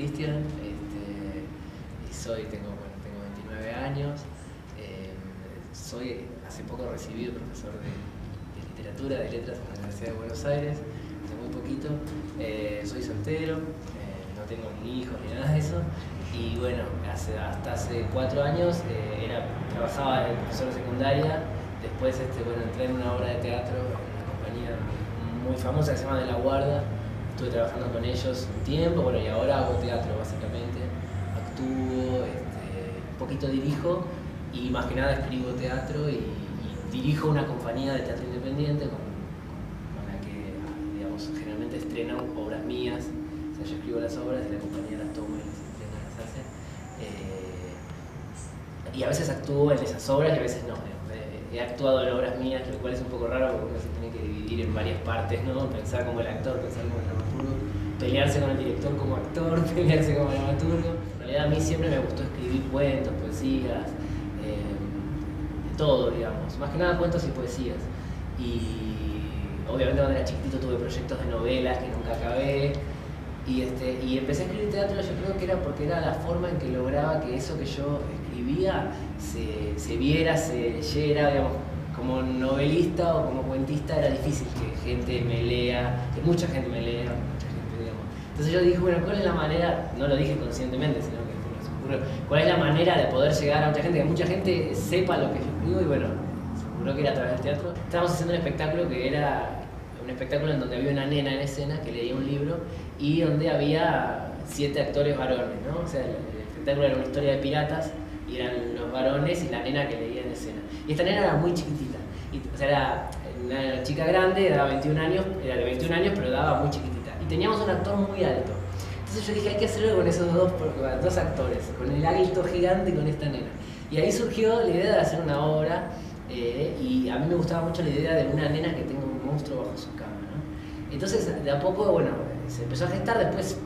Cristian, tengo 29 años, soy hace poco recibido profesor de literatura, de letras en la Universidad de Buenos Aires, hace muy poquito, soy soltero, no tengo ni hijos ni nada de eso, y bueno, hasta hace 4 años trabajaba de profesor de secundaria, después entré en una obra de teatro en una compañía muy famosa que se llama De la Guarda. Estuve trabajando con ellos un tiempo, bueno, y ahora hago teatro básicamente, actúo, un poquito dirijo y más que nada escribo teatro y dirijo una compañía de teatro independiente con la que, digamos, generalmente estrenan obras mías, o sea, yo escribo las obras y la compañía las toma y las estrena, las hace, y a veces actúo en esas obras y a veces no. He actuado en obras mías, lo cual es un poco raro porque uno se tiene que dividir en varias partes, ¿no? Pensar como el actor, pensar como el dramaturgo, pelearse con el director como actor, pelearse como dramaturgo. En realidad a mí siempre me gustó escribir cuentos, poesías, de todo, digamos. Más que nada cuentos y poesías. Y obviamente cuando era chiquitito tuve proyectos de novelas que nunca acabé. Y empecé a escribir teatro, yo creo que era porque era la forma en que lograba que eso que yo escribía se viera, se leyera, digamos, como novelista o como cuentista era difícil que gente me lea, que mucha gente me lea, mucha gente, digamos. Entonces yo dije, bueno, ¿cuál es la manera? No lo dije conscientemente, sino que se me ocurrió, ¿cuál es la manera de poder llegar a mucha gente? Que mucha gente sepa lo que yo escribo y bueno, se me ocurrió que era a través del teatro. Estábamos haciendo un espectáculo que era un espectáculo en donde había una nena en escena que leía un libro y donde había 7 actores varones, ¿no? O sea, el espectáculo era una historia de piratas y eran los varones y la nena que leía en escena. Y esta nena era muy chiquitita, o sea, era una chica grande, daba 21 años, era de 21 años, pero daba muy chiquitita. Y teníamos un actor muy alto. Entonces yo dije, hay que hacerlo con esos dos actores, con el alto gigante y con esta nena. Y ahí surgió la idea de hacer una obra, y a mí me gustaba mucho la idea de una nena que tenga un monstruo bajo su cama, ¿no? Entonces, de a poco, bueno, se empezó a gestar, después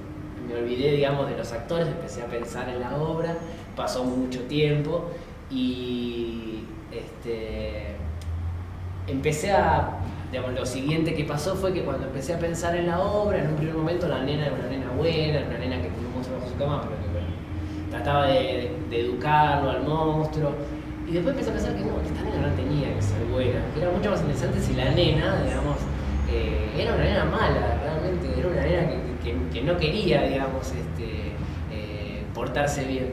me olvidé, digamos, de los actores, empecé a pensar en la obra, pasó mucho tiempo y empecé a, digamos, lo siguiente que pasó fue que cuando empecé a pensar en la obra, en un primer momento la nena era una nena buena, era una nena que tenía un monstruo bajo su cama, pero que bueno, trataba de educarlo al monstruo. Y después empecé a pensar que no, que esta nena no tenía que ser buena, que era mucho más interesante si la nena, digamos, era una nena mala, realmente, era una nena que no quería, digamos, portarse bien.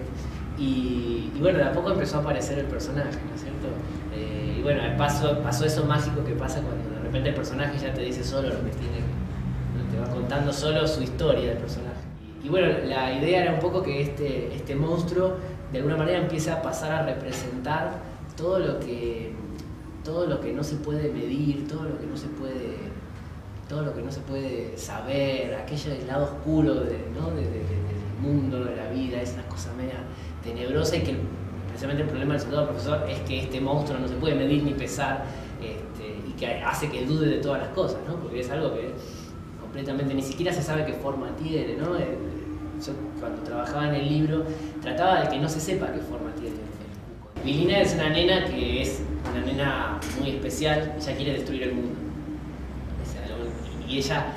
Y bueno, de a poco empezó a aparecer el personaje, ¿no es cierto? Y bueno, pasó eso mágico que pasa cuando de repente el personaje ya te dice solo lo que tiene, ¿no? Te va contando solo su historia del personaje. Y bueno, la idea era un poco que este monstruo de alguna manera empieza a pasar a representar todo lo que no se puede medir, todo lo que no se puede saber, aquel lado oscuro del mundo, de la vida, es una cosa media tenebrosa y que precisamente el problema del soldado profesor es que este monstruo no se puede medir ni pesar, y que hace que dude de todas las cosas, ¿no? Porque es algo que completamente ni siquiera se sabe qué forma tiene, ¿no? Yo cuando trabajaba en el libro trataba de que no se sepa qué forma tiene el cuco. Vilina es una nena que es una nena muy especial, ella quiere destruir el mundo. O sea, y ella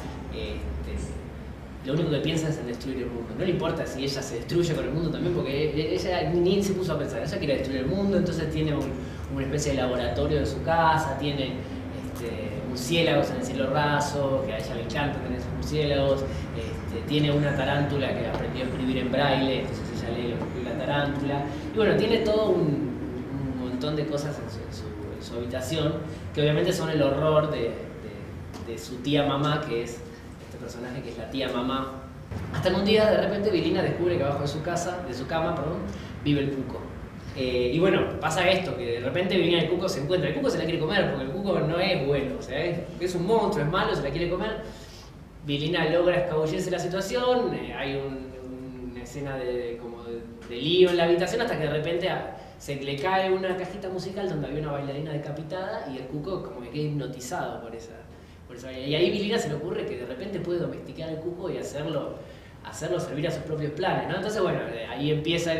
lo único que piensa es en destruir el mundo. No le importa si ella se destruye con el mundo también, porque ella ni se puso a pensar, ella quiere destruir el mundo, entonces tiene una especie de laboratorio en su casa, tiene murciélagos en el cielo raso, que a ella le encanta tener esos murciélagos, tiene una tarántula que aprendió a escribir en braille, entonces ella lee lo que escribe la tarántula, y bueno, tiene todo un montón de cosas en su habitación, que obviamente son el horror de su tía mamá, que es este personaje que es la tía mamá, hasta que un día de repente Vilina descubre que abajo de su cama, vive el cuco. Y bueno, pasa esto, que de repente Vilina el cuco se encuentra, el cuco se la quiere comer, porque el cuco no es bueno, o sea, es un monstruo, es malo, se la quiere comer. Vilina logra escabullirse de la situación, hay una escena de lío en la habitación hasta que de repente se le cae una cajita musical donde había una bailarina decapitada y el cuco como que queda hipnotizado por esa bailarina. Y ahí Vilina se le ocurre que de repente puede domesticar al cuco y hacerlo servir a sus propios planes, ¿no? Entonces bueno, ahí empieza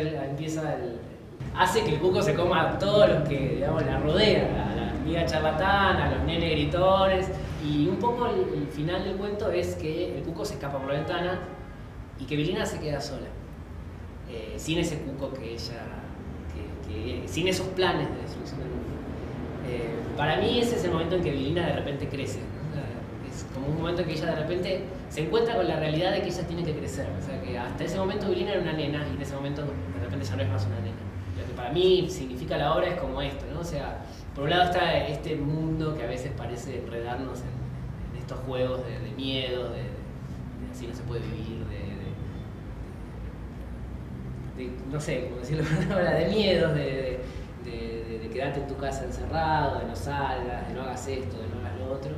hace que el cuco se coma a todos los que, digamos, la rodean, a la amiga charlatana, a los nenes gritones, y un poco el final del cuento es que el cuco se escapa por la ventana y que Vilina se queda sola, sin ese cuco que ella, sin esos planes de destrucción del mundo. Para mí ese es el momento en que Vilina de repente crece, ¿no? Es como un momento en que ella de repente se encuentra con la realidad de que ella tiene que crecer. O sea, que hasta ese momento Vilina era una nena y en ese momento de repente ya no es más una nena. Lo que para mí significa la obra es como esto, ¿no? O sea, por un lado está este mundo que a veces parece enredarnos en estos juegos de miedo, de así no se puede vivir, no sé, como decirlo ahora, de miedos, de quedarte en tu casa encerrado, de no salgas, de no hagas esto, de no hagas lo otro.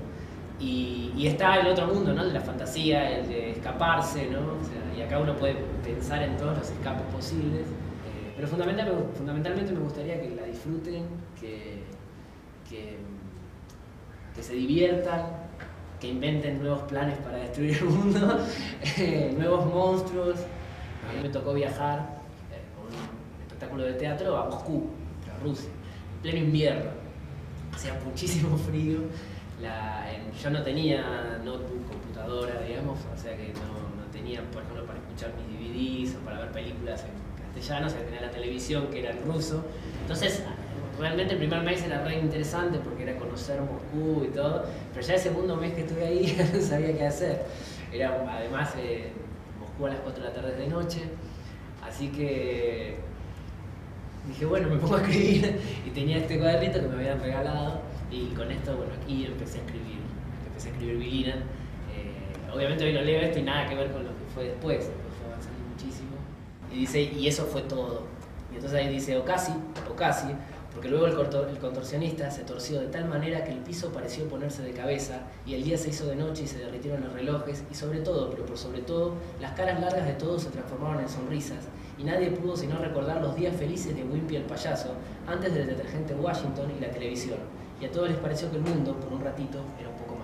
Y está el otro mundo, ¿no? De la fantasía, el de escaparse, ¿no? O sea, y acá uno puede pensar en todos los escapes posibles. Pero fundamentalmente me gustaría que la disfruten, que se diviertan, que inventen nuevos planes para destruir el mundo, nuevos monstruos. A mí me tocó viajar con un espectáculo de teatro a Moscú, a Rusia, en pleno invierno. Hacía muchísimo frío. Yo no tenía notebook, computadora, digamos, o sea que no tenía, por ejemplo, para escuchar mis DVDs o para ver películas en castellano, o sea, tenía la televisión que era en ruso. Entonces, realmente el primer mes era re interesante porque era conocer Moscú y todo, pero ya el segundo mes que estuve ahí ya no sabía qué hacer. Era además Moscú a las 4 de la tarde de noche, así que dije, bueno, me pongo a escribir y tenía este cuadernito que me habían regalado y con esto, bueno, aquí empecé a escribir Vilina. Obviamente hoy lo leo esto y nada que ver con lo que fue después, fue avanzando muchísimo. Y dice, y eso fue todo. Y entonces ahí dice, o casi, porque luego el contorsionista se torció de tal manera que el piso pareció ponerse de cabeza y el día se hizo de noche y se derritieron los relojes y sobre todo, pero por sobre todo, las caras largas de todos se transformaron en sonrisas y nadie pudo sino recordar los días felices de Wimpy el payaso antes del detergente Washington y la televisión, y a todos les pareció que el mundo, por un ratito, era un poco más